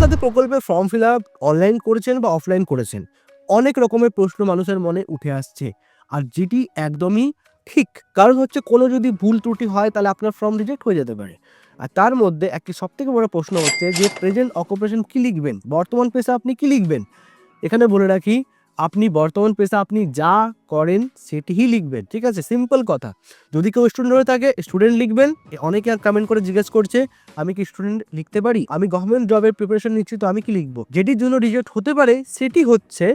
সাথী প্রকল্পের form fill up online করেছেন বা অফলাইন করেছেন, অনেক রকমের প্রশ্ন মানুষের মনে উঠে আসছে, আর যেটি একদমই ঠিক। কারণ হচ্ছে কোনো যদি ভুল ত্রুটি হয় তাহলে আপনার ফর্ম রিজেক্ট হয়ে যেতে পারে। আর তার মধ্যে একটি সবথেকে বড় প্রশ্ন হচ্ছে যে প্রেজেন্ট অকুপেশন কি লিখবেন, বর্তমান পেশা আপনি কি লিখবেন। এখানে বলে রাখি, আপনি বর্তমান পেশা আপনি যা করেন সেটিই লিখবেন, ঠিক আছে? সিম্পল কথা। যদি কেউ স্টুডেন্ট হয়ে থাকে স্টুডেন্ট লিখবেন। অনেকে আর কমেন্ট করে জিজ্ঞেস করছে আমি কি স্টুডেন্ট লিখতে পারি, আমি গভর্নমেন্ট জবের প্রিপারেশন নিচ্ছি, তো আমি কি লিখবো। যেটির জন্য রিজেক্ট হতে পারে সেটি হচ্ছে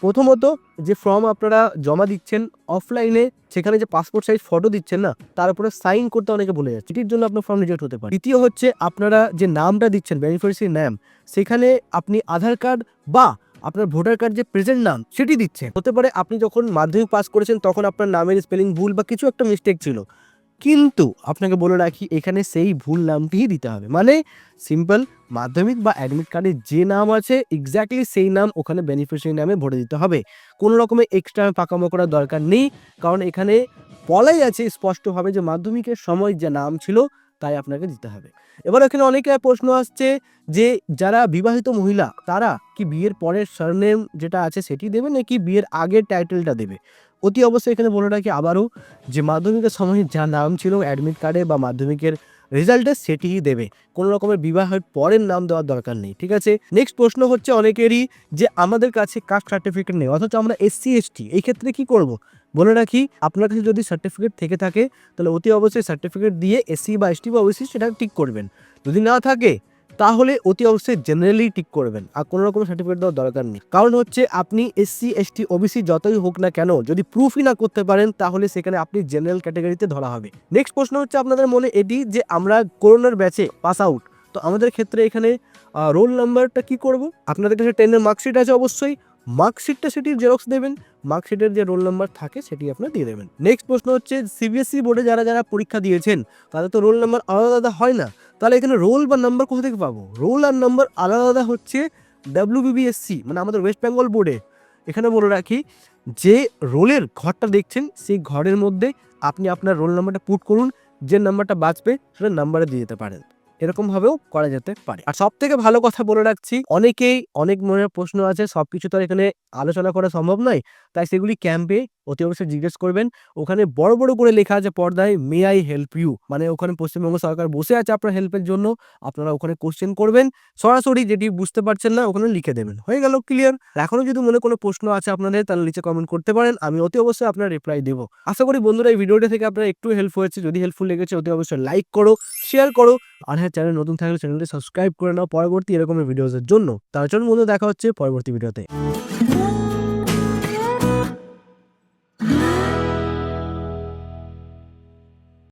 প্রথমত যে ফর্ম আপনারা জমা দিচ্ছেন অফলাইনে, সেখানে যে পাসপোর্ট সাইজ ফটো দিচ্ছেন না, তার উপরে সাইন করতে অনেকে ভুলে যাচ্ছে, এটির জন্য আপনার ফর্ম রিজেক্ট হতে পারে। দ্বিতীয় হচ্ছে আপনারা যে নামটা দিচ্ছেন বেনিফিশিয়ারি নাম, সেখানে আপনি আধার কার্ড বা আপনার ভোটার কার্ড যে প্রেজেন্ট নাম সেটি দিচ্ছেন। হতে পারে আপনি যখন মাধ্যমিক পাস করেছেন তখন আপনার নামের স্পেলিং ভুল বা কিছু একটা মিস্টেক ছিল, কিন্তু আপনাকে বলে রাখি এখানে সেই ভুল নামটিই দিতে হবে। মানে সিম্পল, মাধ্যমিক বা অ্যাডমিট কার্ডে যে নাম আছে এক্স্যাক্টলি সেই নাম ওখানে বেনিফিশিয়ারি নামে ভরে দিতে হবে। কোনো রকমের এক্সট্রা পাকামো করার দরকার নেই, কারণ এখানে বলাই আছে স্পষ্টভাবে যে মাধ্যমিকের সময় যে নাম ছিল তাই আপনাকে দিতে হবে। এবার এখানে অনেকে প্রশ্ন আসছে যে যারা বিবাহিত মহিলা তারা কি বিয়ের পরের সারনেম যেটা আছে সেটি দেবে নাকি বিয়ের আগের টাইটেলটা দেবে। অতি অবশ্যই এখানে বলে রাখি আবারও যে মাধ্যমিকের সময় যা নাম ছিল অ্যাডমিট কার্ডে বা মাধ্যমিকের রেজাল্টে সেটিই দেবে। কোনো রকমের বিবাহের পরের নাম দেওয়ার দরকার নেই, ঠিক আছে? নেক্সট প্রশ্ন হচ্ছে অনেকেরই যে আমাদের কাছে কাস্ট সার্টিফিকেট নেই, অথচ আমরা এসসি এসটি, এই ক্ষেত্রে কি করব। বলে রাখি আপনার কাছে যদি সার্টিফিকেট থেকে থাকে তাহলে অতি অবশ্যই সার্টিফিকেট দিয়ে এসসি বা এসটি বা ওবিসি সেটা ঠিক করবেন। যদি না থাকে তাহলে অতি অবশ্যই জেনারেলি টিক করবেন, আর কোনো রকম সার্টিফিকেট দেওয়ার দরকার নেই। কারণ হচ্ছে আপনি এসসি এসটি ওবিসি যতই হোক না কেন, যদি প্রুফই না করতে পারেন তাহলে সেখানে আপনি জেনারেল ক্যাটাগরিতে ধরা হবে। নেক্সট প্রশ্ন হচ্ছে আপনাদের মনে এটি যে আমরা করোনার ব্যাচে পাস আউট, তো আমাদের ক্ষেত্রে এখানে রোল নাম্বারটা কি করব। আপনাদের কাছে 10-এর মার্কশিট আছে, অবশ্যই মার্কশিটটা সেটির জেরক্স দেবেন, মার্কশিটের যে রোল নাম্বার থাকে সেটি আপনার দিয়ে দেবেন। নেক্সট প্রশ্ন হচ্ছে সিবিএসসি বোর্ডে যারা যারা পরীক্ষা দিয়েছেন তাদের তো রোল নাম্বার আলাদা আলাদা হয় না, তাহলে এখানে রোল বা নাম্বার কোথা থেকে পাবো। রোল আর নাম্বার আলাদা আলাদা হচ্ছে ডাব্লিউবিবিএসসি মানে আমাদের ওয়েস্ট বেঙ্গল বোর্ডে। এখানে বলে রাখি যে রোলের ঘরটা দেখছেন সেই ঘরের মধ্যে আপনি আপনার রোল নাম্বারটা পুট করুন, যে নাম্বারটা বাঁচবে সেটা নাম্বারে দিয়ে দিতে পারেন, এরকম ভাবেও করা যেতে পারে। আর সব থেকে ভালো কথা বলে রাখছি, অনেকেই অনেক মনের প্রশ্ন আছে, সবকিছু তো আর এখানে আলোচনা করা সম্ভব নয়, তাই সেগুলি ক্যাম্পে অতি অবশ্যই জিজ্ঞেস করবেন। ওখানে বড় বড় করে লেখা আছে পর্দায় মে আই হেল্প ইউ, মানে ওখানে পশ্চিমবঙ্গ সরকার বসে আছে আপনার হেল্পের জন্য। আপনারা ওখানে কোশ্চেন করবেন, সরাসরি যেটি বুঝতে পারছেন না ওখানে লিখে দেবেন, হয়ে গেল, ক্লিয়ার। এখনো যদি মনে কোনো প্রশ্ন আছে আপনাদের তাহলে নিচে কমেন্ট করতে পারেন, আমি অতি অবশ্যই আপনার রিপ্লাই দেবো। আশা করি বন্ধুরা এই ভিডিওটা থেকে আপনার একটু হেল্প হয়েছে। যদি হেল্পফুল লেগেছে অতি অবশ্যই লাইক করো, শেয়ার করো, আর হ্যাঁ চ্যানেল নতুন থাকলে চ্যানেলটি সাবস্ক্রাইব করে নাও পরবর্তী এরকমের ভিডিওসের জন্য। তার জন্য বন্ধু দেখা হচ্ছে পরবর্তী ভিডিওতে।